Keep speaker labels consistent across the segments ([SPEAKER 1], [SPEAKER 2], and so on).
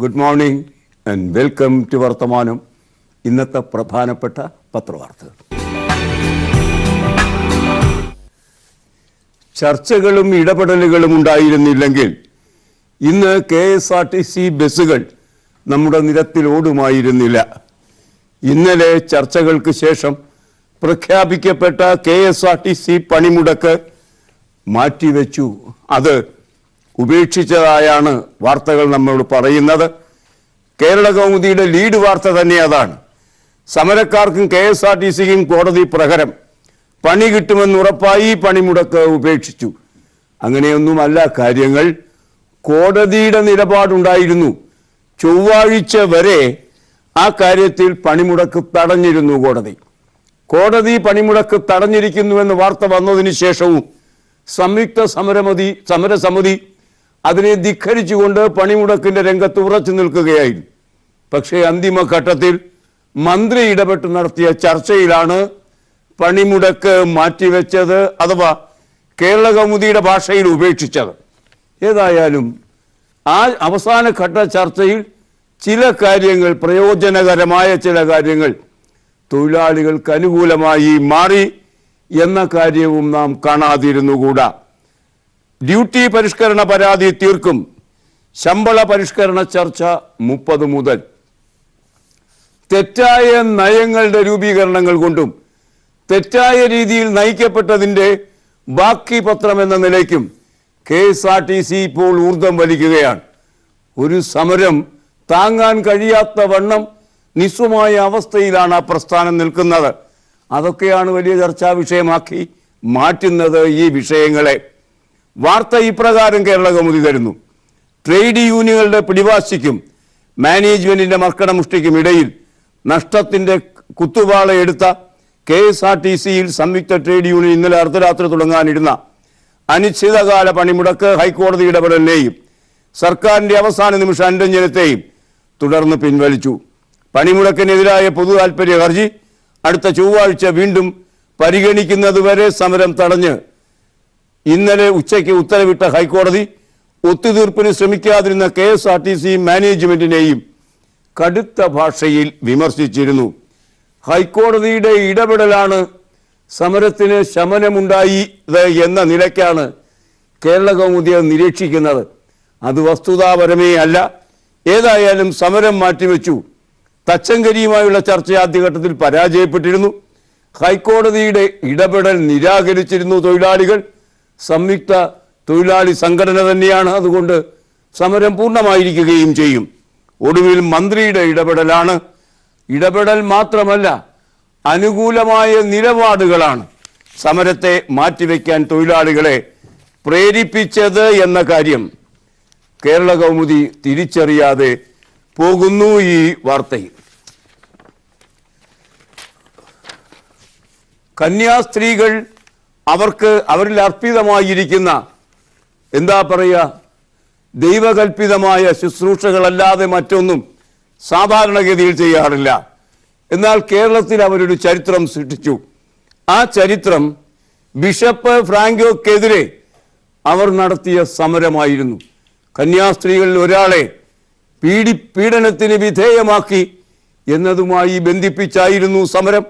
[SPEAKER 1] Good morning and welcome to വർത്തമാനം. ഇന്നത്തെ പ്രധാനപ്പെട്ട പത്രവാർത്തകൾ. ചർച്ചകളും ഇടപെടലുകളും ഉണ്ടായിരുന്നില്ലെങ്കിൽ ഇന്ന് KSRTC ബസ്സുകൾ നമ്മുടെ നിരത്തിൽ ഓടുമായിരുന്നില്ല. ഇന്നലെ ചർച്ചകൾക്ക് ശേഷം പ്രഖ്യാപിക്കപ്പെട്ട KSRTC പണിമുടക്ക് മാറ്റിവെച്ചു. അത് ഉപേക്ഷിച്ചതായാണ് വാർത്തകൾ നമ്മളോട് പറയുന്നത്. കേരള കൗമുദിയുടെ ലീഡ് വാർത്ത തന്നെ അതാണ്. സമരക്കാർക്കും KSRTCക്കും കോടതി പ്രഹരം, പണി കിട്ടുമെന്ന് ഉറപ്പായി പണിമുടക്ക് ഉപേക്ഷിച്ചു. അങ്ങനെയൊന്നുമല്ല കാര്യങ്ങൾ. കോടതിയുടെ നിലപാടുണ്ടായിരുന്നു. ചൊവ്വാഴ്ച വരെ ആ കാര്യത്തിൽ പണിമുടക്ക് തടഞ്ഞിരുന്നു കോടതി പണിമുടക്ക് തടഞ്ഞിരിക്കുന്നുവെന്ന് വാർത്ത വന്നതിന് ശേഷവും സംയുക്ത സമരസമിതി അതിനെ ധിഖരിച്ചുകൊണ്ട് പണിമുടക്കിന്റെ രംഗത്ത് ഉറച്ചു നിൽക്കുകയായിരുന്നു. പക്ഷേ അന്തിമഘട്ടത്തിൽ മന്ത്രി ഇടപെട്ട് നടത്തിയ ചർച്ചയിലാണ് പണിമുടക്ക് മാറ്റിവെച്ചത്, അഥവാ കേരള കൗമുദിയുടെ ഭാഷയിൽ ഉപേക്ഷിച്ചത്. ഏതായാലും ആ അവസാനഘട്ട ചർച്ചയിൽ ചില കാര്യങ്ങൾ, പ്രയോജനകരമായ ചില കാര്യങ്ങൾ തൊഴിലാളികൾക്ക് അനുകൂലമായി മാറി എന്ന കാര്യവും നാം കാണാതിരുന്നുകൂടാ. ഡ്യൂട്ടി പരിഷ്കരണ പരാതി തീർക്കും. ശമ്പള പരിഷ്കരണ ചർച്ച 30 മുതൽ. തെറ്റായ നയങ്ങളുടെ രൂപീകരണങ്ങൾ കൊണ്ടും തെറ്റായ രീതിയിൽ നയിക്കപ്പെട്ടതിൻ്റെ ബാക്കി പത്രം എന്ന നിലയ്ക്കും KSRTC ഇപ്പോൾ ഊർജം വലിക്കുകയാണ്. ഒരു സമരം താങ്ങാൻ കഴിയാത്ത വണ്ണം നിസ്വമായ അവസ്ഥയിലാണ് ആ പ്രസ്ഥാനം നിൽക്കുന്നത്. അതൊക്കെയാണ് വലിയ ചർച്ചാ വിഷയമാക്കി മാറ്റുന്നത് ഈ വിഷയങ്ങളെ. വാർത്ത ഇപ്രകാരം കേരള കൗമുദി തരുന്നു. ട്രേഡ് യൂണിയനുകളുടെ പിടിവാശിക്കും മാനേജ്മെന്റിന്റെ മർക്കടമുഷ്ടിക്കും ഇടയിൽ നഷ്ടത്തിന്റെ കുത്തുവാള എടുത്ത KSRTCയിൽ സംയുക്ത ട്രേഡ് യൂണിയൻ ഇന്നലെ അർദ്ധരാത്രി തുടങ്ങാനിരുന്ന അനിശ്ചിതകാല പണിമുടക്ക് ഹൈക്കോടതി ഇടപെടലിനെയും സർക്കാരിന്റെ അവസാന നിമിഷ അനുരഞ്ജനത്തെയും തുടർന്ന് പിൻവലിച്ചു. പണിമുടക്കിനെതിരായ പൊതു താൽപര്യ ഹർജി അടുത്ത ചൊവ്വാഴ്ച വീണ്ടും പരിഗണിക്കുന്നതുവരെ സമരം തടഞ്ഞ് ഇന്നലെ ഉച്ചയ്ക്ക് ഉത്തരവിട്ട ഹൈക്കോടതി ഒത്തുതീർപ്പിന് ശ്രമിക്കാതിരുന്ന KSRTC മാനേജ്മെന്റിനെയും കടുത്ത ഭാഷയിൽ വിമർശിച്ചിരുന്നു. ഹൈക്കോടതിയുടെ ഇടപെടലാണ് സമരത്തിന് ശമനമുണ്ടായത് എന്ന നിലയ്ക്കാണ് കേരള കൗമുദി നിരീക്ഷിക്കുന്നത്. അത് വസ്തുതാപരമേ അല്ല. ഏതായാലും സമരം മാറ്റിവെച്ചു. തച്ചങ്കരിയുമായുള്ള ചർച്ച ആദ്യഘട്ടത്തിൽ പരാജയപ്പെട്ടിരുന്നു. ഹൈക്കോടതിയുടെ ഇടപെടൽ നിരാകരിച്ചിരുന്നു തൊഴിലാളികൾ. സംയുക്ത തൊഴിലാളി സംഘടന തന്നെയാണ്. അതുകൊണ്ട് സമരം പൂർണ്ണമായിരിക്കുകയും ചെയ്യും. ഒടുവിൽ മന്ത്രിയുടെ ഇടപെടലാണ്. ഇടപെടൽ മാത്രമല്ല, അനുകൂലമായ നിലപാടുകളാണ് സമരത്തെ മാറ്റിവെക്കാൻ തൊഴിലാളികളെ പ്രേരിപ്പിച്ചത് എന്ന കാര്യം കേരള കൗമുദി തിരിച്ചറിയാതെ പോകുന്നു ഈ വാർത്തയിൽ. കന്യാസ്ത്രീകൾ അവരിൽ അർപ്പിതമായിരിക്കുന്ന ദൈവകൽപിതമായ ശുശ്രൂഷകളല്ലാതെ മറ്റൊന്നും സാധാരണഗതിയിൽ ചെയ്യാറില്ല. എന്നാൽ കേരളത്തിൽ അവരൊരു ചരിത്രം സൃഷ്ടിച്ചു. ആ ചരിത്രം ബിഷപ്പ് ഫ്രാങ്കോക്കെതിരെ അവർ നടത്തിയ സമരമായിരുന്നു. കന്യാസ്ത്രീകളിൽ ഒരാളെ പീഡനത്തിന് വിധേയമാക്കി എന്നതുമായി ബന്ധിപ്പിച്ചായിരുന്നു സമരം.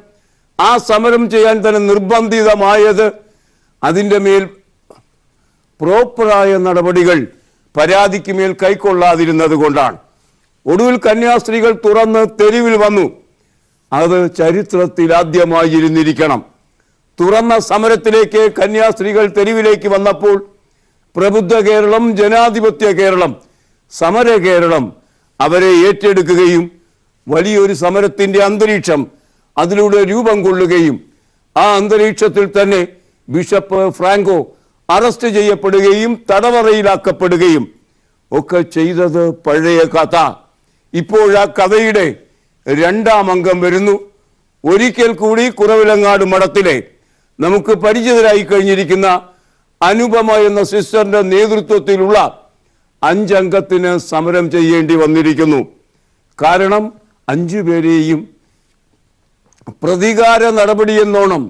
[SPEAKER 1] ആ സമരം ചെയ്യാൻ തന്നെ നിർബന്ധിതമായത് അതിൻ്റെ മേൽ പ്രോപ്പറായ നടപടികൾ പരാതിക്ക് മേൽ കൈക്കൊള്ളാതിരുന്നത് കൊണ്ടാണ്. ഒടുവിൽ കന്യാസ്ത്രീകൾ തുറന്ന് തെരുവിൽ വന്നു. അത് ചരിത്രത്തിൽ ആദ്യമായിരുന്നിരിക്കണം. തുറന്ന സമരത്തിലേക്ക് കന്യാസ്ത്രീകൾ തെരുവിലേക്ക് വന്നപ്പോൾ പ്രബുദ്ധ കേരളം, ജനാധിപത്യ കേരളം, സമര കേരളം അവരെ ഏറ്റെടുക്കുകയും വലിയൊരു സമരത്തിൻ്റെ അന്തരീക്ഷം അതിലൂടെ രൂപം കൊള്ളുകയും ആ അന്തരീക്ഷത്തിൽ തന്നെ ബിഷപ്പ് ഫ്രാങ്കോ അറസ്റ്റ് ചെയ്യപ്പെടുകയും തടവറയിലാക്കപ്പെടുകയും ഒക്കെ ചെയ്തത് പഴയ കഥ. ഇപ്പോൾ ആ കഥയുടെ 2ാം അംഗം വരുന്നു. ഒരിക്കൽ കൂടി കുറവിലങ്ങാട് മഠത്തിലെ നമുക്ക് പരിചിതരായി കഴിഞ്ഞിരിക്കുന്ന അനുപമ എന്ന സിസ്റ്ററിന്റെ നേതൃത്വത്തിലുള്ള 5 അംഗത്തിന് സമരം ചെയ്യേണ്ടി വന്നിരിക്കുന്നു. കാരണം 5 പേരെയും പ്രതികാര നടപടിയെന്നോണം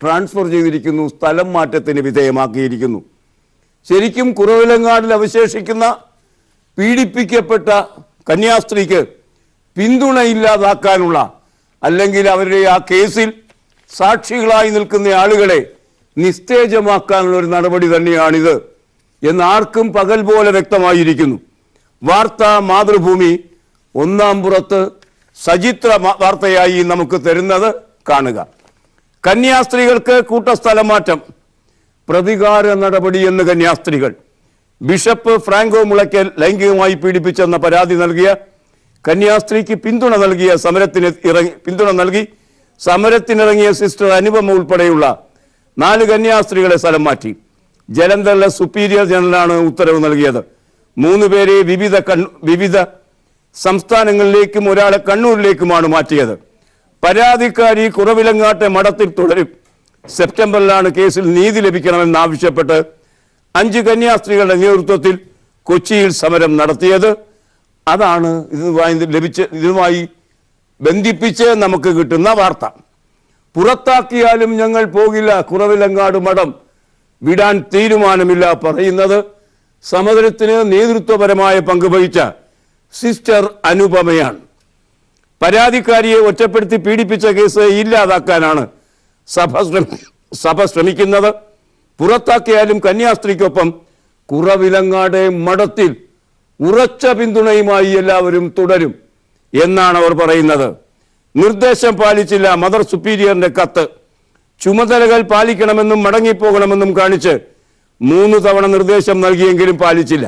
[SPEAKER 1] ട്രാൻസ്ഫർ ചെയ്തിരിക്കുന്നു, സ്ഥലം മാറ്റത്തിന് വിധേയമാക്കിയിരിക്കുന്നു. ശരിക്കും കുറവിലങ്ങാടിൽ അവശേഷിക്കുന്ന പീഡിപ്പിക്കപ്പെട്ട കന്യാസ്ത്രീക്ക് പിന്തുണയില്ലാതാക്കാനുള്ള അല്ലെങ്കിൽ അവരുടെ ആ കേസിൽ സാക്ഷികളായി നിൽക്കുന്ന ആളുകളെ നിസ്തേജമാക്കാനുള്ള ഒരു നടപടി തന്നെയാണിത് എന്ന് ആർക്കും പകൽ പോലെ വ്യക്തമായിരിക്കുന്നു. വാർത്ത മാതൃഭൂമി ഒന്നാം പുറത്ത് സചിത്ര വാർത്തയായി നമുക്ക് തരുന്നത് കാണുക. കന്യാസ്ത്രീകൾക്ക് കൂട്ടസ്ഥലം മാറ്റം, പ്രതികാര നടപടിയെന്ന് കന്യാസ്ത്രീകൾ. ബിഷപ്പ് ഫ്രാങ്കോ മുളയ്ക്കൽ ലൈംഗികമായി പീഡിപ്പിച്ചെന്ന പരാതി നൽകിയ കന്യാസ്ത്രീക്ക് പിന്തുണ നൽകി സമരത്തിനിറങ്ങിയ സിസ്റ്റർ അനുപമ ഉൾപ്പെടെയുള്ള 4 കന്യാസ്ത്രീകളെ സ്ഥലം മാറ്റി. ജലന്ധറിലെ സുപ്പീരിയർ ജനറലാണ് ഉത്തരവ് നൽകിയത്. 3 പേരെ വിവിധ സംസ്ഥാനങ്ങളിലേക്കും ഒരാളെ കണ്ണൂരിലേക്കുമാണ് മാറ്റിയത്. പരാതിക്കാരി കുറവിലങ്ങാട്ടെ മഠത്തിൽ തുടരും. സെപ്റ്റംബറിലാണ് കേസിൽ നീതി ലഭിക്കണമെന്നാവശ്യപ്പെട്ട് 5 കന്യാസ്ത്രീകളുടെ നേതൃത്വത്തിൽ കൊച്ചിയിൽ സമരം നടത്തിയത്. അതാണ് ഇതുമായി ബന്ധിപ്പിച്ച് നമുക്ക് കിട്ടുന്ന വാർത്ത. പുറത്താക്കിയാലും ഞങ്ങൾ പോകില്ല, കുറവിലങ്ങാട് മഠം വിടാൻ തീരുമാനമില്ല പറയുന്നത് സമരത്തിന് നേതൃത്വപരമായ പങ്കുവഹിച്ച സിസ്റ്റർ അനുപമയാണ്. പരാതിക്കാരിയെ ഒറ്റപ്പെടുത്തി പീഡിപ്പിച്ച കേസ് ഇല്ലാതാക്കാനാണ് സഭ ശ്രമിക്കുന്നത്. പുറത്താക്കിയാലും കന്യാസ്ത്രീക്കൊപ്പം കുറവിലങ്ങാട് മഠത്തിൽ ഉറച്ച പിന്തുണയുമായി എല്ലാവരും തുടരും എന്നാണ് അവർ പറയുന്നത്. നിർദ്ദേശം പാലിച്ചില്ല, മദർ സുപ്പീരിയറിന്റെ കത്ത്. ചുമതലകൾ പാലിക്കണമെന്നും മടങ്ങിപ്പോകണമെന്നും കാണിച്ച് 3 തവണ നിർദ്ദേശം നൽകിയെങ്കിലും പാലിച്ചില്ല.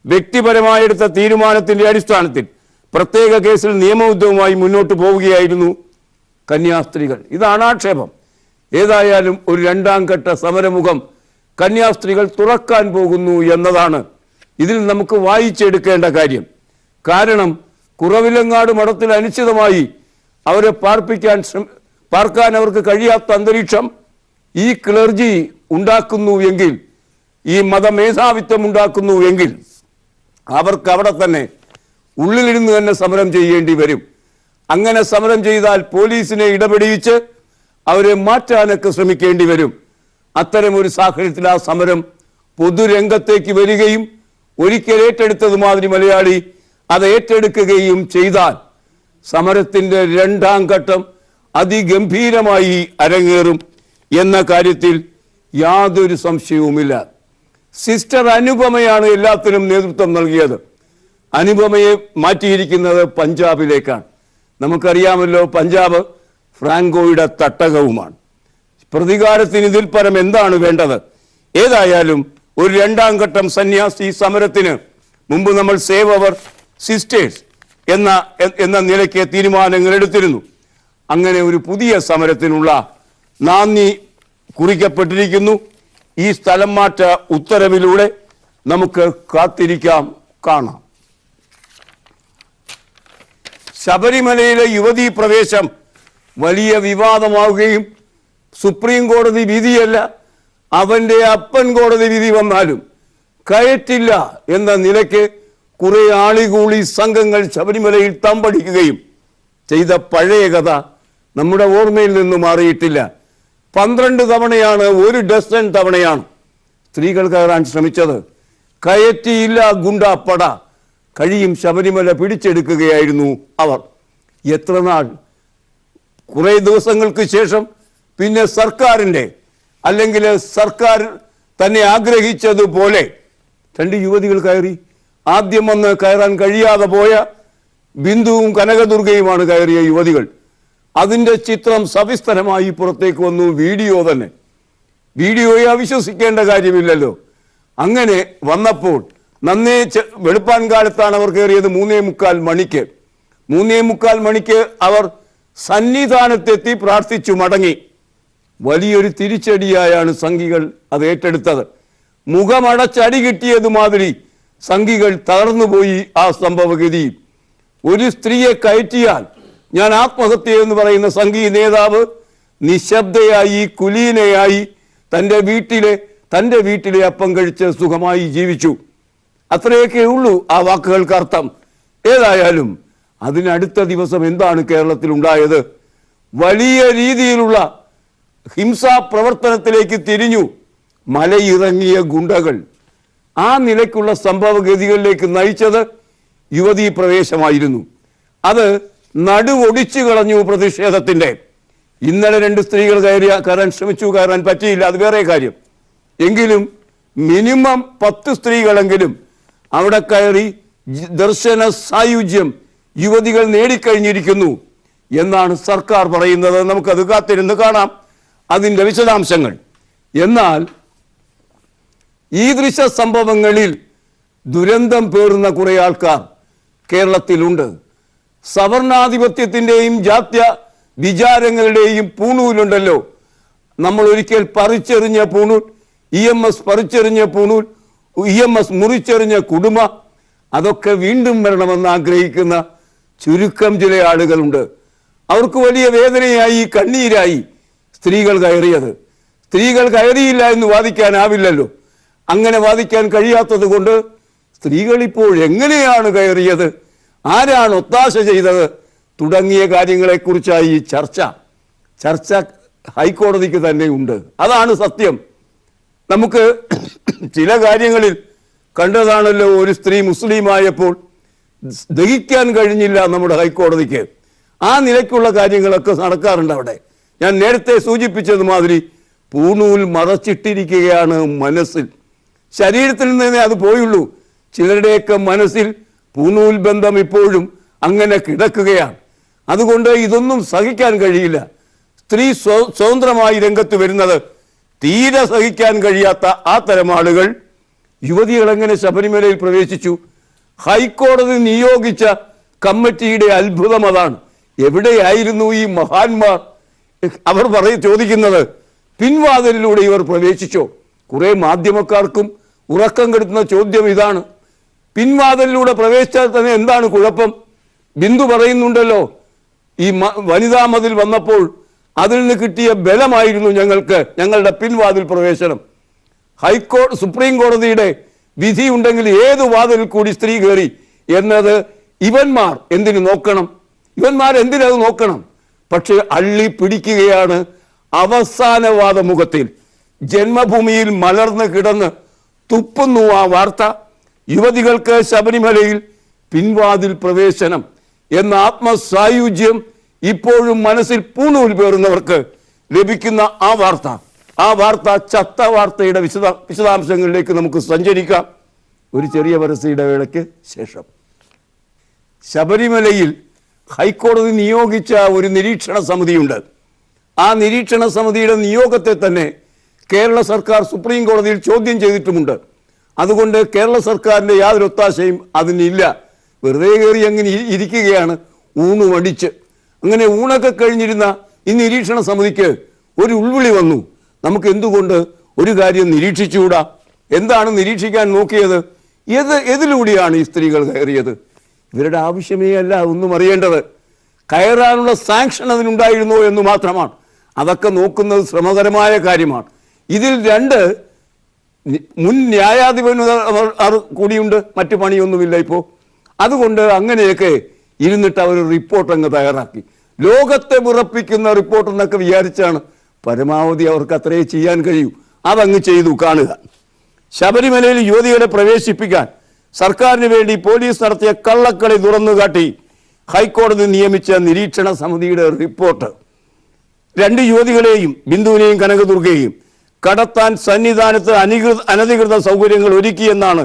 [SPEAKER 1] വ്യക്തിപരമായെടുത്ത തീരുമാനത്തിന്റെ അടിസ്ഥാനത്തിൽ പ്രത്യേക കേസിൽ നിയമയുദ്ധവുമായി മുന്നോട്ട് പോവുകയായിരുന്നു കന്യാസ്ത്രീകൾ. ഇതാണ് ആക്ഷേപം. ഏതായാലും ഒരു 2ാം ഘട്ട സമരമുഖം കന്യാസ്ത്രീകൾ തുറക്കാൻ പോകുന്നു എന്നതാണ് ഇതിൽ നമുക്ക് വായിച്ചെടുക്കേണ്ട കാര്യം. കാരണം കുറവിലങ്ങാട് മഠത്തിൽ അനിശ്ചിതമായി അവരെ പാർക്കാൻ അവർക്ക് കഴിയാത്ത അന്തരീക്ഷം ഈ ക്ലർജി ഉണ്ടാക്കുന്നു എങ്കിൽ, ഈ മതമേധാവിത്വം ഉണ്ടാക്കുന്നു എങ്കിൽ അവർക്ക് അവിടെ തന്നെ ഉള്ളിലിരുന്ന് തന്നെ സമരം ചെയ്യേണ്ടി വരും. അങ്ങനെ സമരം ചെയ്താൽ പോലീസിനെ ഇടപെടിയിച്ച് അവരെ മാറ്റാനൊക്കെ ശ്രമിക്കേണ്ടി വരും. അത്തരമൊരു സാഹചര്യത്തിൽ ആ സമരം പൊതുരംഗത്തേക്ക് വരികയും ഒരിക്കൽ ഏറ്റെടുത്തത് മാതിരി മലയാളി അത് ഏറ്റെടുക്കുകയും ചെയ്താൽ സമരത്തിന്റെ 2ാം ഘട്ടം അതിഗംഭീരമായി അരങ്ങേറും എന്ന കാര്യത്തിൽ യാതൊരു സംശയവുമില്ല. സിസ്റ്റർ അനുപമയാണ് എല്ലാത്തിനും നേതൃത്വം നൽകിയത്. അനുപമയെ മാറ്റിയിരിക്കുന്നത് പഞ്ചാബിലേക്കാണ്. നമുക്കറിയാമല്ലോ, പഞ്ചാബ് ഫ്രാങ്കോയുടെ തട്ടകവുമാണ്. പ്രതികാരത്തിന് ഇതിൽ പരം എന്താണ് വേണ്ടത്? ഏതായാലും ഒരു 2ാം ഘട്ടം സന്യാസി സമരത്തിന് മുമ്പ് നമ്മൾ സേവ് അവർ സിസ്റ്റേഴ്സ് എന്ന നിലയ്ക്ക് തീരുമാനങ്ങൾ എടുത്തിരുന്നു. അങ്ങനെ ഒരു പുതിയ സമരത്തിനുള്ള നാന്ദി കുറിക്കപ്പെട്ടിരിക്കുന്നു. ഈ സ്ഥലം മാറ്റ ഉത്തരവിലൂടെ നമുക്ക് കാത്തിരിക്കാം, കാണാം. ശബരിമലയിലെ യുവതീ പ്രവേശം വലിയ വിവാദമാവുകയും സുപ്രീം കോടതി വിധിയല്ല, അവന്റെ അപ്പൻ കോടതി വിധി വന്നാലും കയറ്റില്ല എന്ന നിലയ്ക്ക് കുറെ ആളികൂളി സംഘങ്ങൾ ശബരിമലയിൽ തമ്പടിക്കുകയും ചെയ്ത പഴയ കഥ നമ്മുടെ ഓർമ്മയിൽ നിന്ന് മാറിയിട്ടില്ല. 12 തവണയാണ്, 1 ഡസൻ തവണയാണ് സ്ത്രീകൾ കയറാൻ ശ്രമിച്ചത്. കയറ്റിയില്ല, ഗുണ്ടാപ്പട കഴിയും ശബരിമല പിടിച്ചെടുക്കുകയായിരുന്നു അവർ. എത്ര നാൾ? കുറെ ദിവസങ്ങൾക്ക് ശേഷം പിന്നെ സർക്കാരിൻ്റെ അല്ലെങ്കിൽ സർക്കാർ തന്നെ ആഗ്രഹിച്ചതുപോലെ 2 യുവതികൾ കയറി. ആദ്യം വന്ന് കയറാൻ കഴിയാതെ പോയ ബിന്ദുവും കനകദുർഗയുമാണ് കയറിയ യുവതികൾ. അതിൻ്റെ ചിത്രം സവിസ്തരമായി പുറത്തേക്ക് വന്നു. വീഡിയോ തന്നെ, വീഡിയോയെ അവിശ്വസിക്കേണ്ട കാര്യമില്ലല്ലോ. അങ്ങനെ വന്നപ്പോൾ നന്നേ വെളുപ്പാൻ കാലത്താണ് അവർ കയറിയത്. 3:45 മണിക്ക്. 3:45 മണിക്ക് അവർ സന്നിധാനത്തെത്തി പ്രാർത്ഥിച്ചു മടങ്ങി. വലിയൊരു തിരിച്ചടിയായാണ് സംഘികൾ അത് ഏറ്റെടുത്തത്. മുഖമടച്ചടി കിട്ടിയത് മാതിരി സംഘികൾ തകർന്നുപോയി. ആ സംഭവഗതി, ഒരു സ്ത്രീയെ കയറ്റിയാൽ ഞാൻ ആത്മഹത്യ എന്ന് പറയുന്ന സംഘി നേതാവ് നിശബ്ദയായി കുലീനയായി തൻ്റെ വീട്ടിലെ അപ്പം കഴിച്ച് സുഖമായി ജീവിച്ചു. അത്രയൊക്കെ ഉള്ളൂ ആ വാക്കുകൾക്ക് അർത്ഥം. ഏതായാലും അതിനടുത്ത ദിവസം എന്താണ് കേരളത്തിൽ ഉണ്ടായത്? വലിയ രീതിയിലുള്ള ഹിംസാ പ്രവർത്തനത്തിലേക്ക് തിരിഞ്ഞു മലയിറങ്ങിയ ഗുണ്ടകൾ. ആ നിലയ്ക്കുള്ള സംഭവഗതികളിലേക്ക് നയിച്ചത് യുവതീ പ്രവേശമായിരുന്നു. അത് നടുവൊടിച്ചു കളഞ്ഞു പ്രതിഷേധത്തിൻ്റെ. ഇന്നലെ 2 സ്ത്രീകൾ കയറാൻ ശ്രമിച്ചു, കയറാൻ പറ്റിയില്ല, അത് വേറെ കാര്യം. എങ്കിലും മിനിമം 10 സ്ത്രീകളെങ്കിലും അവിടെ കയറി ദർശന സായുജ്യം യുവതികൾ നേടിക്കഴിഞ്ഞിരിക്കുന്നു എന്നാണ് സർക്കാർ പറയുന്നത്. നമുക്കത് കാത്തിരുന്ന് കാണാം അതിൻ്റെ വിശദാംശങ്ങൾ. എന്നാൽ ഈ ദൃശ്യ സംഭവങ്ങളിൽ ദുരന്തം പേറുന്ന കുറേ ആൾക്കാർ കേരളത്തിലുണ്ട്. സവർണാധിപത്യത്തിൻ്റെയും ജാത്യ വിചാരങ്ങളുടെയും പൂണൂലുണ്ടല്ലോ. നമ്മൾ ഒരിക്കൽ പറിച്ചെറിഞ്ഞ പൂണൂൽ, EMS പറിച്ചെറിഞ്ഞ പൂണൂൽ, EMS മുറിച്ചെറിഞ്ഞ കുടുംബ, അതൊക്കെ വീണ്ടും വരണമെന്ന് ആഗ്രഹിക്കുന്ന ചുരുക്കം ചില ആളുകളുണ്ട്. അവർക്ക് വലിയ വേദനയായി, കണ്ണീരായി സ്ത്രീകൾ കയറിയത്. സ്ത്രീകൾ കയറിയില്ല എന്ന് വാദിക്കാനാവില്ലല്ലോ. അങ്ങനെ വാദിക്കാൻ കഴിയാത്തത് കൊണ്ട് സ്ത്രീകൾ ഇപ്പോൾ എങ്ങനെയാണ് കയറിയത്, ആരാണ് ഒത്താശ ചെയ്തത് തുടങ്ങിയ കാര്യങ്ങളെക്കുറിച്ചായി ഈ ചർച്ച ഹൈക്കോടതിക്ക് തന്നെ ഉണ്ട്. അതാണ് സത്യം. നമുക്ക് ചില കാര്യങ്ങളിൽ കണ്ടതാണല്ലോ, ഒരു സ്ത്രീ മുസ്ലിമായപ്പോൾ ദഹിക്കാൻ കഴിഞ്ഞില്ല നമ്മുടെ ഹൈക്കോടതിക്ക്. ആ നിലയ്ക്കുള്ള കാര്യങ്ങളൊക്കെ നടക്കാറുണ്ട് അവിടെ. ഞാൻ നേരത്തെ സൂചിപ്പിച്ചത് മാതിരി പൂണൂൽ മറച്ചിട്ടിരിക്കുകയാണ് മനസ്സിൽ. ശരീരത്തിൽ നിന്നേ അത് പോയുള്ളൂ. ചിലരുടെയൊക്കെ മനസ്സിൽ പൂണൂൽ ബന്ധം ഇപ്പോഴും അങ്ങനെ കിടക്കുകയാണ്. അതുകൊണ്ട് ഇതൊന്നും സഹിക്കാൻ കഴിയില്ല. സ്ത്രീ സ്വതന്ത്രമായി രംഗത്ത് വരുന്നത് തീരെ സഹിക്കാൻ കഴിയാത്ത ആ തരം ആളുകൾ യുവതികൾ എങ്ങനെ ശബരിമലയിൽ പ്രവേശിച്ചു? ഹൈക്കോടതി നിയോഗിച്ച കമ്മിറ്റിയുടെ അത്ഭുതം അതാണ്. എവിടെയായിരുന്നു ഈ മഹാന്മാർ? അവർ ചോദിക്കുന്നത് പിൻവാതിലിലൂടെ ഇവർ പ്രവേശിച്ചോ? കുറെ മാധ്യമക്കാർക്കും ഉറക്കം കെടുത്തുന്ന ചോദ്യം ഇതാണ്. പിൻവാതിലിലൂടെ പ്രവേശിച്ചാൽ തന്നെ എന്താണ് കുഴപ്പം? ബിന്ദു പറയുന്നുണ്ടല്ലോ, ഈ വനിതാ മതിൽ വന്നപ്പോൾ അതിൽ നിന്ന് കിട്ടിയ ബലമായിരുന്നു ഞങ്ങളുടെ പിൻവാതിൽ പ്രവേശനം. സുപ്രീം കോടതിയുടെ വിധി ഉണ്ടെങ്കിൽ ഏത് വാതിലിൽ കൂടി സ്ത്രീ കയറി എന്നത് ഇവന്മാർ എന്തിനു നോക്കണം? ഇവന്മാരെന്തിനത് നോക്കണം? പക്ഷെ അള്ളി പിടിക്കുകയാണ് അവസാനവാദ മുഖത്തിൽ. ജന്മഭൂമിയിൽ മലർന്ന് കിടന്ന് തുപ്പുന്നു ആ വാർത്ത. യുവതികൾക്ക് ശബരിമലയിൽ പിൻവാതിൽ പ്രവേശനം എന്ന ആത്മസായുജ്യം ഇപ്പോഴും മനസ്സിൽ പൂണൂൽ പേറുന്നവർക്ക് ലഭിക്കുന്ന ആ വാർത്ത ചത്ത വാർത്തയുടെ വിശദാംശങ്ങളിലേക്ക് നമുക്ക് സഞ്ചരിക്കാം ഒരു ചെറിയ പരസ്യ ഇടവേളയ്ക്ക് ശേഷം. ശബരിമലയിൽ ഹൈക്കോടതി നിയോഗിച്ച ഒരു നിരീക്ഷണ സമിതിയുണ്ട്. ആ നിരീക്ഷണ സമിതിയുടെ നിയോഗത്തെ തന്നെ കേരള സർക്കാർ സുപ്രീം കോടതിയിൽ ചോദ്യം ചെയ്തിട്ടുമുണ്ട്. അതുകൊണ്ട് കേരള സർക്കാരിൻ്റെ യാതൊരു ഒത്താശയും അതിനില്ല. വെറുതെ കയറി അങ്ങനെ ഇരിക്കുകയാണ് ഊണുമടിച്ച്. അങ്ങനെ ഊണൊക്കെ കഴിഞ്ഞിരുന്ന ഈ നിരീക്ഷണ സമിതിക്ക് ഒരു ഉൾവിളി വന്നു. നമുക്ക് എന്തുകൊണ്ട് ഒരു കാര്യം നിരീക്ഷിച്ചുകൂടാ? എന്താണ് നിരീക്ഷിക്കാൻ നോക്കിയത്? എതിലൂടെയാണ് ഈ സ്ത്രീകൾ കയറിയത്? ഇവരുടെ ആവശ്യമേ അല്ല ഒന്നും അറിയേണ്ടത്. കയറാനുള്ള സാങ്ഷൻ അതിനുണ്ടായിരുന്നോ എന്ന് മാത്രമാണ്. അതൊക്കെ നോക്കുന്നത് ശ്രമകരമായ കാര്യമാണ്. ഇതിൽ 2 മുൻ ന്യായാധിപന്മാർ കൂടിയുണ്ട്, മറ്റു പണിയൊന്നുമില്ല ഇപ്പോൾ. അതുകൊണ്ട് അങ്ങനെയൊക്കെ ഇരുന്നിട്ട് അവർ റിപ്പോർട്ട് അങ്ങ് തയ്യാറാക്കി. ലോകത്തെ വിറപ്പിക്കുന്ന റിപ്പോർട്ട് എന്നൊക്കെ വിചാരിച്ചാണ്. പരമാവധി അവർക്ക് അത്രേ ചെയ്യാൻ കഴിയൂ. അതങ്ങ് ചെയ്തു കാണുക. ശബരിമലയിൽ യുവതികളെ പ്രവേശിപ്പിക്കാൻ സർക്കാരിന് വേണ്ടി പോലീസ് നടത്തിയ കള്ളക്കളി തുറന്നുകാട്ടി ഹൈക്കോടതി നിയമിച്ച നിരീക്ഷണ സമിതിയുടെ റിപ്പോർട്ട്. 2 യുവതികളെയും, ബിന്ദുവിനെയും കനകദുർഗയെയും, കടത്താൻ സന്നിധാനത്ത് അനധികൃത സൗകര്യങ്ങൾ ഒരുക്കിയെന്നാണ്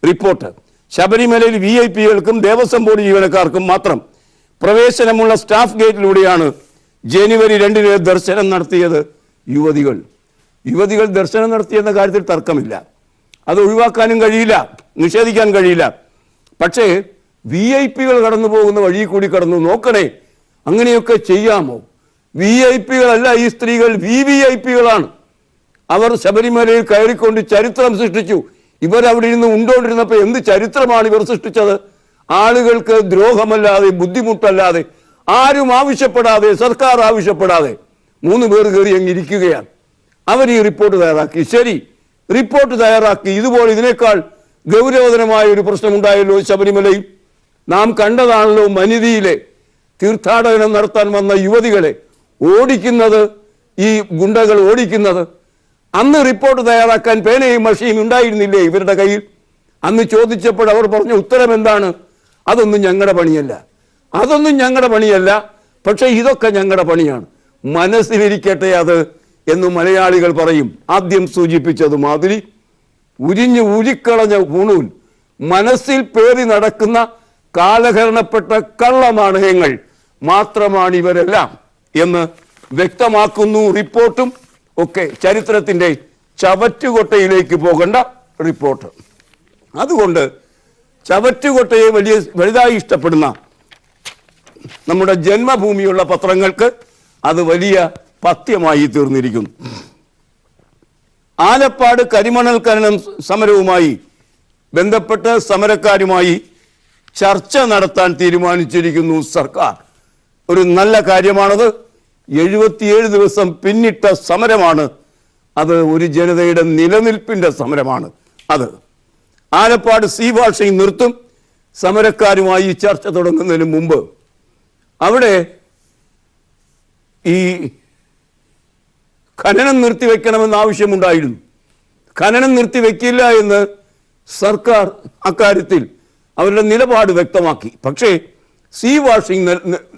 [SPEAKER 1] റിപ്പോർട്ട്. ശബരിമലയിൽ VIP-കൾക്കും ദേവസ്വം ബോർഡ് ജീവനക്കാർക്കും മാത്രം പ്രവേശനമുള്ള സ്റ്റാഫ് ഗേറ്റിലൂടെയാണ് ജനുവരി 2-ന് ദർശനം നടത്തിയത് യുവതികൾ ദർശനം നടത്തിയെന്ന കാര്യത്തിൽ തർക്കമില്ല. അത് ഒഴിവാക്കാനും കഴിയില്ല, നിഷേധിക്കാൻ കഴിയില്ല. പക്ഷേ VIP-കൾ കടന്നു പോകുന്ന വഴി കൂടി കടന്നു നോക്കണേ. അങ്ങനെയൊക്കെ ചെയ്യാമോ? VIP-കളല്ല ഈ സ്ത്രീകൾ, VVIP-കളാണ്. അവർ ശബരിമലയിൽ കയറിക്കൊണ്ട് ചരിത്രം സൃഷ്ടിച്ചു. ഇവരവിടെ ഇരുന്ന് ഉണ്ടോണ്ടിരുന്നപ്പോൾ എന്ത് ചരിത്രമാണ് ഇവർ സൃഷ്ടിച്ചത്? ആളുകൾക്ക് ദ്രോഹമല്ലാതെ, ബുദ്ധിമുട്ടല്ലാതെ, ആരും ആവശ്യപ്പെടാതെ, സർക്കാർ ആവശ്യപ്പെടാതെ 3 പേർ കയറി അങ്ങിരിക്കുകയാണ്. അവർ ഈ റിപ്പോർട്ട് തയ്യാറാക്കി. ശരി, റിപ്പോർട്ട് തയ്യാറാക്കി. ഇതുപോലെ ഇതിനേക്കാൾ ഗൗരവതരമായ ഒരു പ്രശ്നമുണ്ടായല്ലോ ശബരിമലയിൽ. നാം കണ്ടതാണല്ലോ മനിതിയിലെ തീർത്ഥാടനം നടത്താൻ വന്ന യുവതികളെ ഓടിക്കുന്നത്, ഈ ഗുണ്ടകൾ ഓടിക്കുന്നത്. അന്ന് റിപ്പോർട്ട് തയ്യാറാക്കാൻ പേനയും മഷിയും ഉണ്ടായിരുന്നില്ലേ ഇവരുടെ കയ്യിൽ? അന്ന് ചോദിച്ചപ്പോൾ അവർ പറഞ്ഞ ഉത്തരം എന്താണ്? അതൊന്നും ഞങ്ങളുടെ പണിയല്ല. പക്ഷെ ഇതൊക്കെ ഞങ്ങളുടെ പണിയാണ്. മനസ്സിലിരിക്കട്ടെ അത് എന്ന് മലയാളികൾ പറയും. ആദ്യം സൂചിപ്പിച്ചത് മാതിരി ഉരിക്കളഞ്ഞ പൂണൂൽ മനസ്സിൽ പേറി നടക്കുന്ന കാലഹരണപ്പെട്ട കള്ളനാണയങ്ങൾ മാത്രമാണ് ഇവരെല്ലാം എന്ന് വ്യക്തമാക്കുന്നു റിപ്പോർട്ടും ഒക്കെ. ചരിത്രത്തിന്റെ ചവറ്റുകൊട്ടയിലേക്ക് പോകേണ്ട റിപ്പോർട്ട്. അതുകൊണ്ട് ചവറ്റുകൊട്ടയെ വലുതായി ഇഷ്ടപ്പെടുന്ന നമ്മുടെ ജന്മഭൂമിയുള്ള പത്രങ്ങൾക്ക് അത് വലിയ പഥ്യമായി തീർന്നിരിക്കുന്നു. ആലപ്പാട് കരിമണൽ ഖനനം സമരവുമായി ബന്ധപ്പെട്ട് സമരക്കാരുമായി ചർച്ച നടത്താൻ തീരുമാനിച്ചിരിക്കുന്നു സർക്കാർ. ഒരു നല്ല കാര്യമാണത്. 77 ദിവസം പിന്നിട്ട സമരമാണ് അത്. ഒരു ജനതയുടെ നിലനിൽപ്പിന്റെ സമരമാണ് അത്. ആലപ്പാട് സീ വാഷിംഗ് നിർത്തും. സമരക്കാരുമായി ചർച്ച തുടങ്ങുന്നതിന് മുമ്പ് അവിടെ ഈ ഖനനം നിർത്തിവെക്കണമെന്ന് ആവശ്യമുണ്ടായിരുന്നു. ഖനനം നിർത്തിവെക്കില്ല എന്ന് സർക്കാർ അക്കാര്യത്തിൽ അവരുടെ നിലപാട് വ്യക്തമാക്കി. പക്ഷേ സീ വാഷിംഗ്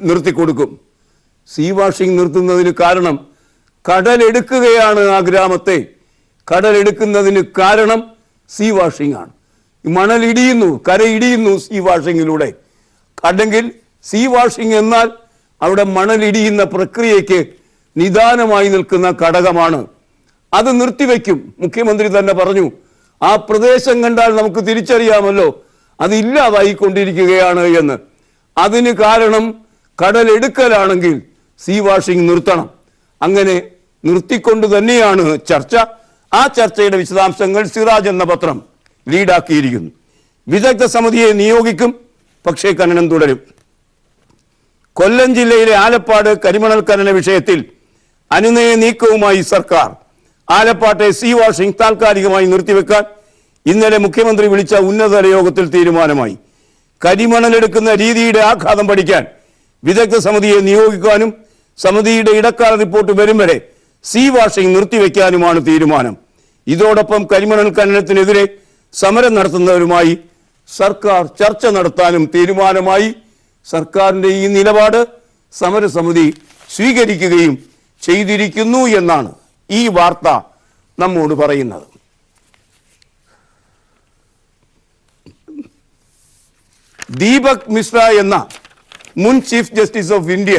[SPEAKER 1] നിർത്തിക്കൊടുക്കും. സീ വാഷിംഗ് നിർത്തുന്നതിന് കാരണം കടലെടുക്കുകയാണ് ആ ഗ്രാമത്തെ. കടലെടുക്കുന്നതിന് കാരണം സീ വാഷിംഗ് ആണ്. മണൽ ഇടിയുന്നു, കരയിടിയുന്നു സീ വാഷിങ്ങിലൂടെ. അല്ലെങ്കിൽ സീ വാഷിംഗ് എന്നാൽ അവിടെ മണലിടിയുന്ന പ്രക്രിയയ്ക്ക് നിദാനമായി നിൽക്കുന്ന ഘടകമാണ്. അത് നിർത്തിവെക്കും. മുഖ്യമന്ത്രി തന്നെ പറഞ്ഞു, ആ പ്രദേശം കണ്ടാൽ നമുക്ക് തിരിച്ചറിയാമല്ലോ അത് ഇല്ലാതായിക്കൊണ്ടിരിക്കുകയാണ് എന്ന്. അതിന് കാരണം കടലെടുക്കലാണെങ്കിൽ സീ വാഷിംഗ് നിർത്തണം. അങ്ങനെ നിർത്തിക്കൊണ്ട് തന്നെയാണ് ചർച്ച. ആ ചർച്ചയുടെ വിശദാംശങ്ങൾ സിറാജ് എന്ന പത്രം ലീഡാക്കിയിരിക്കുന്നു. വിദഗ്ധ സമിതിയെ നിയോഗിക്കും, പക്ഷേ ഖനനം തുടരും. കൊല്ലം ജില്ലയിലെ ആലപ്പാട് കരിമണൽ ഖനന വിഷയത്തിൽ അനുനയ നീക്കവുമായി സർക്കാർ. ആലപ്പാട്ടെ സീ വാഷിംഗ് താൽക്കാലികമായി നിർത്തിവെക്കാൻ ഇന്നലെ മുഖ്യമന്ത്രി വിളിച്ച ഉന്നതതല യോഗത്തിൽ തീരുമാനമായി. കരിമണലെടുക്കുന്ന രീതിയുടെ ആഘാതം പഠിക്കാൻ വിദഗ്ധ സമിതിയെ നിയോഗിക്കാനും സമിതിയുടെ ഇടക്കാല റിപ്പോർട്ട് വരും വരെ സീ വാഷിംഗ് നിർത്തിവെക്കാനുമാണ് തീരുമാനം. ഇതോടൊപ്പം കരിമണൽ ഖനനത്തിനെതിരെ സമരം നടത്തുന്നവരുമായി സർക്കാർ ചർച്ച നടത്താനും തീരുമാനമായി. സർക്കാരിൻ്റെ ഈ നിലപാട് സമരസമിതി സ്വീകരിക്കുകയും ചെയ്തിരിക്കുന്നു എന്നാണ് ഈ വാർത്ത നമ്മോട് പറയുന്നത്. ദീപക് മിശ്ര എന്ന മുൻ ചീഫ് ജസ്റ്റിസ് ഓഫ് ഇന്ത്യ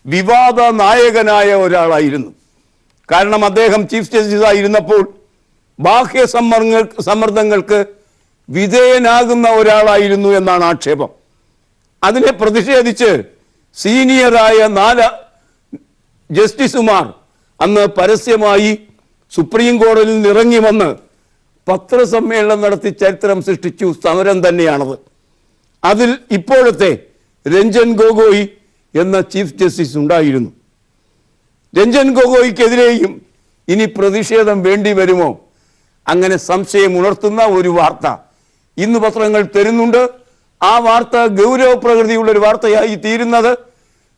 [SPEAKER 1] വിവാദ നായകനായ ഒരാളായിരുന്നു. കാരണം അദ്ദേഹം ചീഫ് ജസ്റ്റിസ് ആയിരുന്നപ്പോൾ ബാഹ്യ സമ്മർദ്ദങ്ങൾക്ക് വിധേയനാകുന്ന ഒരാളായിരുന്നു എന്നാണ് ആക്ഷേപം. അതിനെ പ്രതിഷേധിച്ച് സീനിയറായ 4 ജസ്റ്റിസുമാർ അന്ന് പരസ്യമായി സുപ്രീം കോടതിയിൽ നിന്ന് ഇറങ്ങി വന്ന് പത്രസമ്മേളനം നടത്തി ചരിത്രം സൃഷ്ടിച്ചു. സമരം തന്നെയാണത്. അതിൽ ഇപ്പോഴത്തെ രഞ്ജൻ ഗൊഗോയ് എന്ന ചീഫ് ജസ്റ്റിസ് ഉണ്ടായിരുന്നു. രഞ്ജൻ ഗൊഗോയ്ക്കെതിരെയും ഇനി പ്രതിഷേധം വേണ്ടി വരുമോ? അങ്ങനെ സംശയം ഉണർത്തുന്ന ഒരു വാർത്ത ഇന്ന് പത്രങ്ങൾ തരുന്നുണ്ട്. ആ വാർത്ത ഗൗരവപ്രകൃതിയുള്ള ഒരു വാർത്തയായി തീരുന്നത്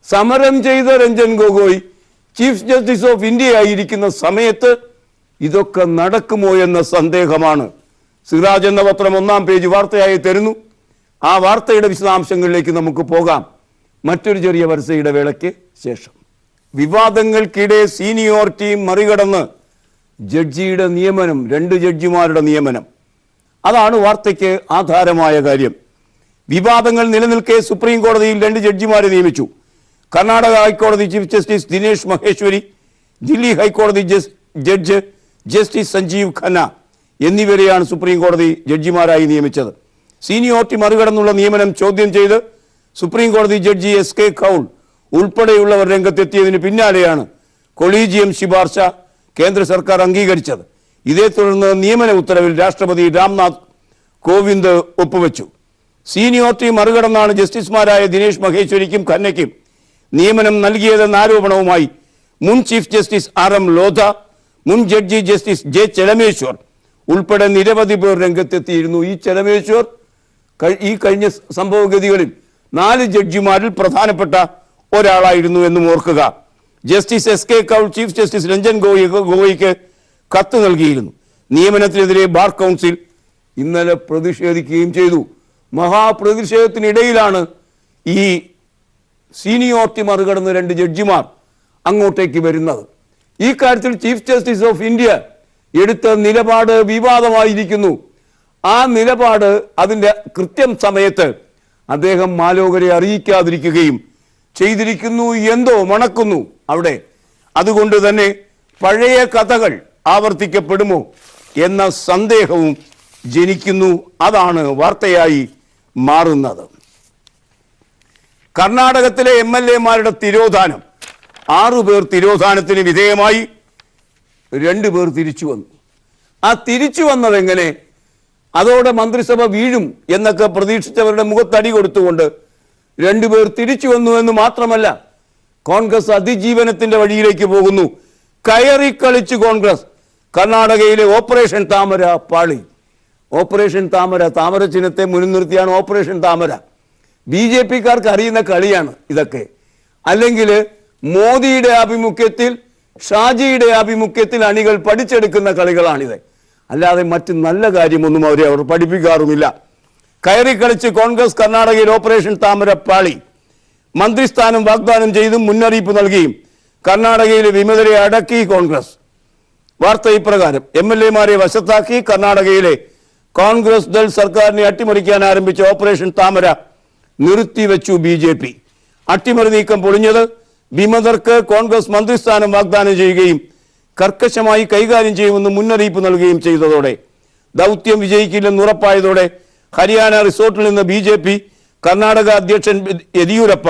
[SPEAKER 1] സമരം ചെയ്ത Ranjan Gogoi chief justice of India ആയിരിക്കുന്ന സമയത്ത് ഇതൊക്കെ നടക്കുമോ എന്ന സന്ദേഹമാണ്. സിറാജ് എന്ന പത്രം 1-ാം പേജ് വാർത്തയായി തരുന്നു. ആ വാർത്തയുടെ വിശദാംശങ്ങളിലേക്ക് നമുക്ക് പോകാം മറ്റൊരു ചെറിയ പരസ്യയുടെ വേളയ്ക്ക് ശേഷം. വിവാദങ്ങൾക്കിടെ സീനിയോറിറ്റി മറികടന്ന് ജഡ്ജിയുടെ നിയമനം, 2 ജഡ്ജിമാരുടെ നിയമനം, അതാണ് വാർത്തയ്ക്ക് ആധാരമായ കാര്യം. വിവാദങ്ങൾ നിലനിൽക്കെ സുപ്രീം കോടതിയിൽ 2 ജഡ്ജിമാരെ നിയമിച്ചു. കർണാടക ഹൈക്കോടതി ചീഫ് ജസ്റ്റിസ് ദിനേശ് മഹേശ്വരി, ദില്ലി ഹൈക്കോടതി ജഡ്ജ് ജസ്റ്റിസ് സഞ്ജീവ് ഖന്ന എന്നിവരെയാണ് സുപ്രീം കോടതി ജഡ്ജിമാരായി നിയമിച്ചത്. സീനിയോറിറ്റി മറികടന്നുള്ള നിയമനം ചോദ്യം ചെയ്ത് സുപ്രീം കോടതി ജഡ്ജി SK കൗൾ ഉൾപ്പെടെയുള്ളവർ രംഗത്തെത്തിയതിന് പിന്നാലെയാണ് കൊളീജിയം ശുപാർശ കേന്ദ്ര സർക്കാർ അംഗീകരിച്ചത്. ഇതേ തുടർന്ന് നിയമന ഉത്തരവിൽ രാഷ്ട്രപതി രാംനാഥ് കോവിന്ദ് ഒപ്പുവെച്ചു. സീനിയോറിറ്റി മറികടന്നാണ് ജസ്റ്റിസുമാരായ ദിനേശ് മഹേശ്വരിക്കും ഖന്നയ്ക്കും നിയമനം നൽകിയതെന്ന ആരോപണവുമായി മുൻ ചീഫ് ജസ്റ്റിസ് RM ലോധ, മുൻ ജഡ്ജി ജസ്റ്റിസ് J ചെലമേശ്വർ ഉൾപ്പെടെ നിരവധി പേർ രംഗത്തെത്തിയിരുന്നു. ഈ ചെലമേശ്വർ ഈ കഴിഞ്ഞ സംഭവഗതികളിൽ 4 ജഡ്ജിമാരിൽ പ്രധാനപ്പെട്ട ഒരാളായിരുന്നു എന്നും ഓർക്കുക. Justice SK Kaul chief justice Ranjan ഗൊഗോയ്ക്ക് കത്ത് നൽകിയിരുന്നു. നിയമനത്തിനെതിരെ ബാർ കൗൺസിൽ ഇന്നലെ പ്രതിഷേധിക്കുകയും ചെയ്തു. മഹാപ്രതിഷേധത്തിനിടയിലാണ് ഈ സീനിയോറിറ്റി മറികടന്ന് 2 ജഡ്ജിമാർ അങ്ങോട്ടേക്ക് വരുന്നത്. ഈ കാര്യത്തിൽ ചീഫ് ജസ്റ്റിസ് ഓഫ് ഇന്ത്യ എടുത്ത നിലപാട് വിവാദമായിരിക്കുന്നു. ആ നിലപാട് അതിൻ്റെ കൃത്യം സമയത്ത് അദ്ദേഹം മാലോകരെ അറിയിക്കാതിരിക്കുകയും ചെയ്തിരിക്കുന്നു. എന്തോ മണക്കുന്നു അവിടെ. അതുകൊണ്ട് തന്നെ പഴയ കഥകൾ ആവർത്തിക്കപ്പെടുമോ എന്ന സന്ദേഹവും ജനിക്കുന്നു. അതാണ് വാർത്തയായി മാറുന്നത്. കർണാടകത്തിലെ MLA-മാരുടെ തിരോധാനം, 6 പേർ തിരോധാനത്തിന് വിധേയമായി, 2 പേർ തിരിച്ചു വന്നു. ആ തിരിച്ചു വന്നതെങ്ങനെ? അതോടെ മന്ത്രിസഭ വീഴും എന്നൊക്കെ പ്രതീക്ഷിച്ചവരുടെ മുഖത്തടി കൊടുത്തുകൊണ്ട് 2 പേർ തിരിച്ചു വന്നു എന്ന് മാത്രമല്ല, കോൺഗ്രസ് അതിജീവനത്തിന്റെ വഴിയിലേക്ക് പോകുന്നു. കയറി കളിച്ച് കോൺഗ്രസ്. കർണാടകയിലെ ഓപ്പറേഷൻ താമര പാളി. ഓപ്പറേഷൻ താമര, താമര ചിഹ്നത്തെ മുൻനിർത്തിയാണ് ഓപ്പറേഷൻ താമര. BJP-ക്കാർക്ക് അറിയുന്ന കളിയാണ് ഇതൊക്കെ. അല്ലെങ്കിൽ മോദിയുടെ ആഭിമുഖ്യത്തിൽ, ഷാജിയുടെ ആഭിമുഖ്യത്തിൽ അണികൾ പഠിച്ചെടുക്കുന്ന കളികളാണിത്. അല്ലാതെ മറ്റ് നല്ല കാര്യമൊന്നും അവർ പഠിപ്പിക്കാറുമില്ല. കയറി കളിച്ച് കോൺഗ്രസ് കർണാടകയിൽ ഓപ്പറേഷൻ താമര പാളി. മന്ത്രിസ്ഥാനം വാഗ്ദാനം ചെയ്തും മുന്നറിയിപ്പ് നൽകിയും കർണാടകയിലെ വിമതരെ അടക്കി കോൺഗ്രസ്. വാർത്ത ഇപ്രകാരം: MLA-മാരെ വശത്താക്കി കർണാടകയിലെ കോൺഗ്രസ് ദൾ സർക്കാരിനെ അട്ടിമറിക്കാൻ ആരംഭിച്ച ഓപ്പറേഷൻ താമര നിർത്തിവെച്ചു BJP. അട്ടിമറി നീക്കം പൊളിഞ്ഞത് വിമതർക്ക് കോൺഗ്രസ് മന്ത്രിസ്ഥാനം വാഗ്ദാനം ചെയ്യുകയും കർക്കശമായി കൈകാര്യം ചെയ്യുമെന്ന് മുന്നറിയിപ്പ് നൽകുകയും ചെയ്തതോടെ, ദൗത്യം വിജയിക്കില്ലെന്ന് ഉറപ്പായതോടെ ഹരിയാന റിസോർട്ടിൽ നിന്ന് BJP കർണാടക അധ്യക്ഷൻ യെദിയൂരപ്പ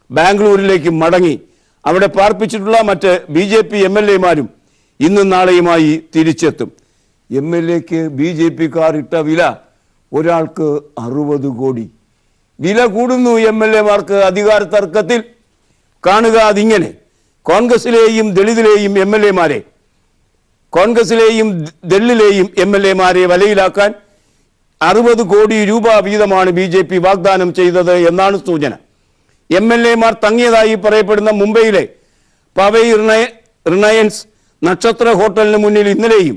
[SPEAKER 1] ബാംഗ്ലൂരിലേക്ക് മടങ്ങി. അവിടെ പാർപ്പിച്ചിട്ടുള്ള മറ്റ് BJP MLA-മാരും ഇന്നും നാളെയുമായി തിരിച്ചെത്തും. MLA-ക്ക് BJP-ക്കാർ ഇട്ട വില ഒരാൾക്ക് 60 കോടി. വില കൂടുന്നു MLA-മാർക്ക് അധികാര തർക്കത്തിൽ. കാണുക അതിങ്ങനെ: കോൺഗ്രസിലെയും ദളിതിലെയും MLA-മാരെ, കോൺഗ്രസിലെയും ദളിതിലെയും MLA-മാരെ വലയിലാക്കാൻ 60 കോടി രൂപ വീതമാണ് BJP വാഗ്ദാനം ചെയ്തത് എന്നാണ് സൂചന. MLA-മാർ തങ്ങിയതായി പറയപ്പെടുന്ന മുംബൈയിലെ പവൈ റിലയൻസ് നക്ഷത്ര ഹോട്ടലിന് മുന്നിൽ ഇന്നലെയും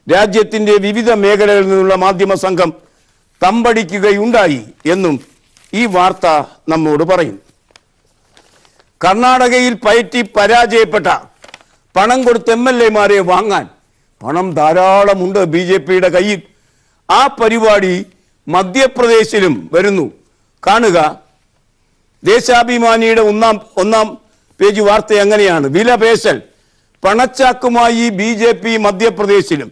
[SPEAKER 1] രാജ്യത്തിൻ്റെ വിവിധ മേഖലകളിൽ നിന്നുള്ള മാധ്യമ സംഘം തമ്പടിക്കുകയുണ്ടായി എന്നും ഈ വാർത്ത നമ്മോട് പറയും. കർണാടകയിൽ പയറ്റി പരാജയപ്പെട്ട, പണം കൊടുത്ത് MLA-മാരെ വാങ്ങാൻ പണം ധാരാളമുണ്ട് BJP-യുടെ കയ്യിൽ. ആ പരിപാടി മധ്യപ്രദേശിലും വരുന്നു. കാണുക, ദേശാഭിമാനിയുടെ ഒന്നാം പേജ് വാർത്ത എങ്ങനെയാണ്: വിലപേശൽ, പണച്ചാക്കുമായി BJP മധ്യപ്രദേശിലും.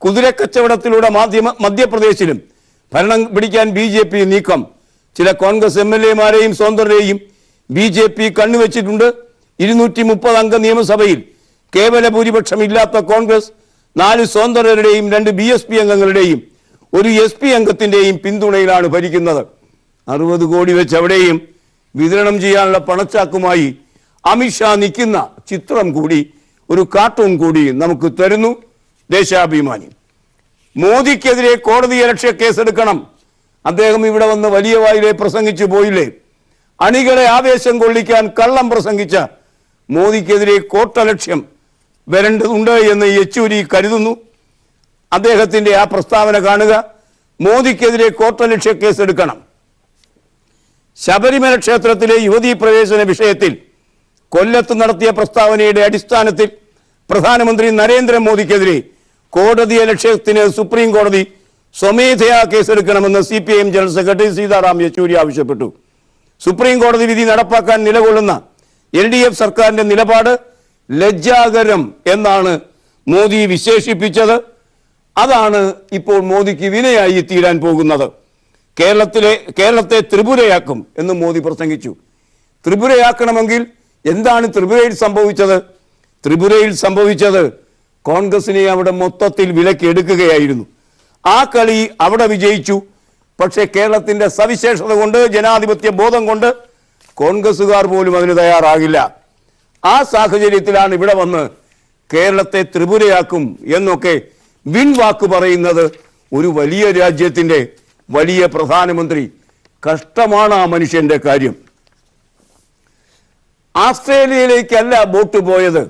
[SPEAKER 1] കുതിരക്കച്ചവടത്തിലൂടെ മധ്യപ്രദേശിലും ഭരണം പിടിക്കാൻ BJP നീക്കം. ചില കോൺഗ്രസ് MLA-മാരെയും സ്വതന്ത്രരെയും BJP കണ്ണുവെച്ചിട്ടുണ്ട്. 230 അംഗ നിയമസഭയിൽ കേവല ഭൂരിപക്ഷം ഇല്ലാത്ത കോൺഗ്രസ് 4 സ്വതന്ത്രരുടെയും 2 BSP അംഗങ്ങളുടെയും 1 SP അംഗത്തിൻ്റെയും പിന്തുണയിലാണ് ഭരിക്കുന്നത്. 60 കോടി വെച്ച് അവിടെയും വിതരണം ചെയ്യാനുള്ള പണച്ചാക്കുമായി അമിത്ഷാ നിൽക്കുന്ന ചിത്രം കൂടി, ഒരു കാർട്ടൂൺ കൂടി നമുക്ക് തരുന്നു ദേശാഭിമാനി. മോദിക്കെതിരെ കോടതിയലക്ഷ്യ കേസെടുക്കണം. അദ്ദേഹം ഇവിടെ വന്ന് വലിയ വായിലെ പ്രസംഗിച്ചു പോയില്ലേ? അണികളെ ആവേശം കൊള്ളിക്കാൻ കള്ളം പ്രസംഗിച്ച മോദിക്കെതിരെ കോർട്ടലക്ഷ്യം വരേണ്ടതുണ്ട് എന്ന് യെച്ചൂരി കരുതുന്നു. അദ്ദേഹത്തിൻ്റെ ആ പ്രസ്താവന കാണുക. മോദിക്കെതിരെ കോർട്ടലക്ഷ്യ കേസെടുക്കണം. ശബരിമല ക്ഷേത്രത്തിലെ യുവതീ പ്രവേശന വിഷയത്തിൽ കൊല്ലത്ത് നടത്തിയ പ്രസ്താവനയുടെ അടിസ്ഥാനത്തിൽ പ്രധാനമന്ത്രി നരേന്ദ്രമോദിക്കെതിരെ കോടതിയലക്ഷ്യത്തിന് സുപ്രീം കോടതി സ്വമേധയാ കേസെടുക്കണമെന്ന് CPIM general secretary Sitaram Yechury ആവശ്യപ്പെട്ടു. സുപ്രീം കോടതി വിധി നടപ്പാക്കാൻ നിലകൊള്ളുന്ന LDF സർക്കാരിന്റെ നിലപാട് ലജ്ജാകരം എന്നാണ് മോദി വിശേഷിപ്പിച്ചത്. അതാണ് ഇപ്പോൾ മോദിക്ക് വിനയായി തീരാൻ പോകുന്നത്. കേരളത്തെ ത്രിപുരയാക്കും എന്ന് മോദി പ്രസംഗിച്ചു. ത്രിപുരയാക്കണമെങ്കിൽ എന്താണ് ത്രിപുരയിൽ സംഭവിച്ചത്? ത്രിപുരയിൽ സംഭവിച്ചത് കോൺഗ്രസിനെ അവിടെ മൊത്തത്തിൽ വിലക്കെടുക്കുകയായിരുന്നു. ആ കളി അവിടെ വിജയിച്ചു. പക്ഷേ കേരളത്തിൻ്റെ സവിശേഷത കൊണ്ട്, ജനാധിപത്യ ബോധം കൊണ്ട് കോൺഗ്രസ്സുകാർ പോലും അതിന് തയ്യാറാകില്ല. ആ സാഹചര്യത്തിലാണ് ഇവിടെ വന്ന് കേരളത്തെ ത്രിപുരയാക്കും എന്നൊക്കെ വിൻവാക്ക് പറയുന്നത് ഒരു വലിയ രാജ്യത്തിൻ്റെ വലിയ പ്രധാനമന്ത്രി. കഷ്ടമാണ് ആ മനുഷ്യൻ്റെ കാര്യം. ആസ്ട്രേലിയയിലേക്കല്ല ബോട്ട് പോയത്,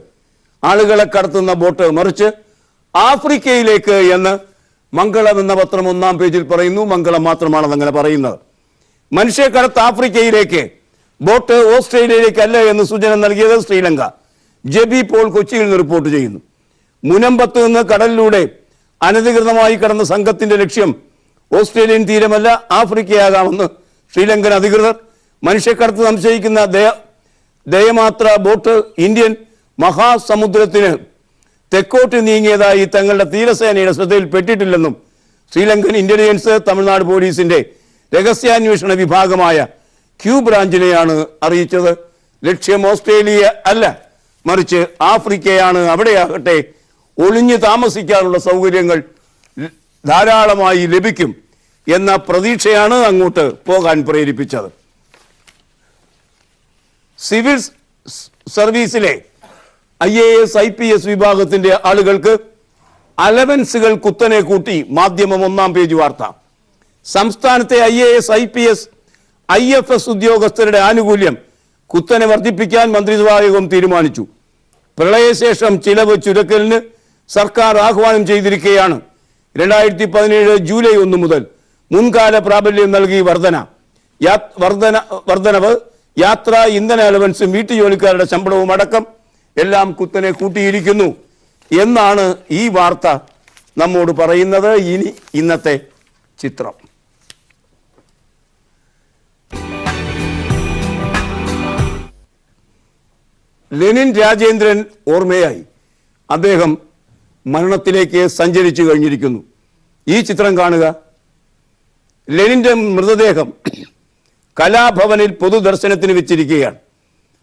[SPEAKER 1] ആളുകളെ കടത്തുന്ന ബോട്ട്, മറിച്ച് ആഫ്രിക്കയിലേക്ക് എന്ന് മംഗളം എന്ന പത്രം 1-ാം പേജിൽ പറയുന്നു. മംഗളം മാത്രമാണ് അതങ്ങനെ പറയുന്നത്. മനുഷ്യക്കടത്ത് ആഫ്രിക്കയിലേക്ക്, ബോട്ട് ഓസ്ട്രേലിയയിലേക്കല്ല എന്ന് സൂചന നൽകിയത് ശ്രീലങ്ക. ജെബി പോൾ കൊച്ചിയിൽ നിന്ന് റിപ്പോർട്ട് ചെയ്യുന്നു. മുനമ്പത്ത് നിന്ന് കടലിലൂടെ അനധികൃതമായി കടന്ന സംഘത്തിന്റെ ലക്ഷ്യം ഓസ്ട്രേലിയൻ തീരമല്ല, ആഫ്രിക്കയാകാമെന്ന് ശ്രീലങ്കൻ അധികൃതർ. മനുഷ്യക്കടത്ത് സംശയിക്കുന്ന ദയമാത്ര ബോട്ട് ഇന്ത്യൻ മഹാസമുദ്രത്തിന് തെക്കോട്ട് നീങ്ങിയതായി തങ്ങളുടെ തീരസേനയുടെ ശ്രദ്ധയിൽപ്പെട്ടിട്ടില്ലെന്നും ശ്രീലങ്കൻ ഇന്റലിജൻസ് തമിഴ്നാട് പോലീസിന്റെ രഹസ്യാന്വേഷണ വിഭാഗമായ ക്യൂ ബ്രാഞ്ചിനെയാണ് അറിയിച്ചത്. ലക്ഷ്യം ഓസ്ട്രേലിയ അല്ല, മറിച്ച് ആഫ്രിക്കയാണ്. അവിടെയാകട്ടെ ഒളിഞ്ഞു താമസിക്കാനുള്ള സൗകര്യങ്ങൾ ധാരാളമായി ലഭിക്കും എന്ന പ്രതീക്ഷയാണ് അങ്ങോട്ട് പോകാൻ പ്രേരിപ്പിച്ചത്. സിവിൽ സർവീസിലെ IAS IPS വിഭാഗത്തിന്റെ ആളുകൾക്ക് അലവൻസുകൾ കുത്തനെ കൂട്ടി. മാധ്യമം 1-ാം പേജ് വാർത്ത. സംസ്ഥാനത്തെ IAS IPS IFS ഉദ്യോഗസ്ഥരുടെ ആനുകൂല്യം കുത്തനെ വർദ്ധിപ്പിക്കാൻ മന്ത്രിസഭായോഗം തീരുമാനിച്ചു. പ്രളയശേഷം ചിലവ് ചുരുക്കലിന് സർക്കാർ ആഹ്വാനം ചെയ്തിരിക്കുകയാണ്. 2017 ജൂലൈ 1 മുതൽ മുൻകാല പ്രാബല്യം നൽകി വർധനവ് യാത്ര, ഇന്ധന അലവൻസും വീട്ടുജോലിക്കാരുടെ ശമ്പളവും അടക്കം എല്ലാം കുത്തനെ കൂട്ടിയിരിക്കുന്നു എന്നാണ് ഈ വാർത്ത നമ്മോട് പറയുന്നത്. ഇനി ഇന്നത്തെ ചിത്രം. ലെനിൻ രാജേന്ദ്രൻ ഓർമ്മയായി. അദ്ദേഹം മരണത്തിലേക്ക് സഞ്ചരിച്ചു കഴിഞ്ഞിരിക്കുന്നു. ഈ ചിത്രം കാണുക. ലെനിന്റെ മൃതദേഹം കലാഭവനിൽ പൊതുദർശനത്തിന് വെച്ചിരിക്കുകയാണ്.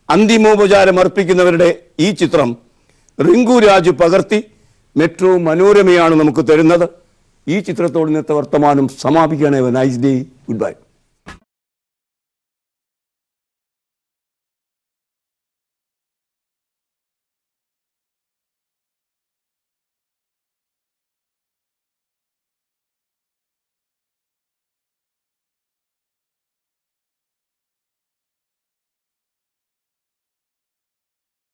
[SPEAKER 1] അന്തിമോപചാരം അർപ്പിക്കുന്നവരുടെ ഈ ചിത്രം റിങ്കു രാജു പകർത്തി മെട്രോ മനോരമയാണ് നമുക്ക് തരുന്നത്. ഈ ചിത്രത്തോട് ഇന്നത്തെ വർത്തമാനം സമാപിക്കുകയാണ്. Nice day, good bye.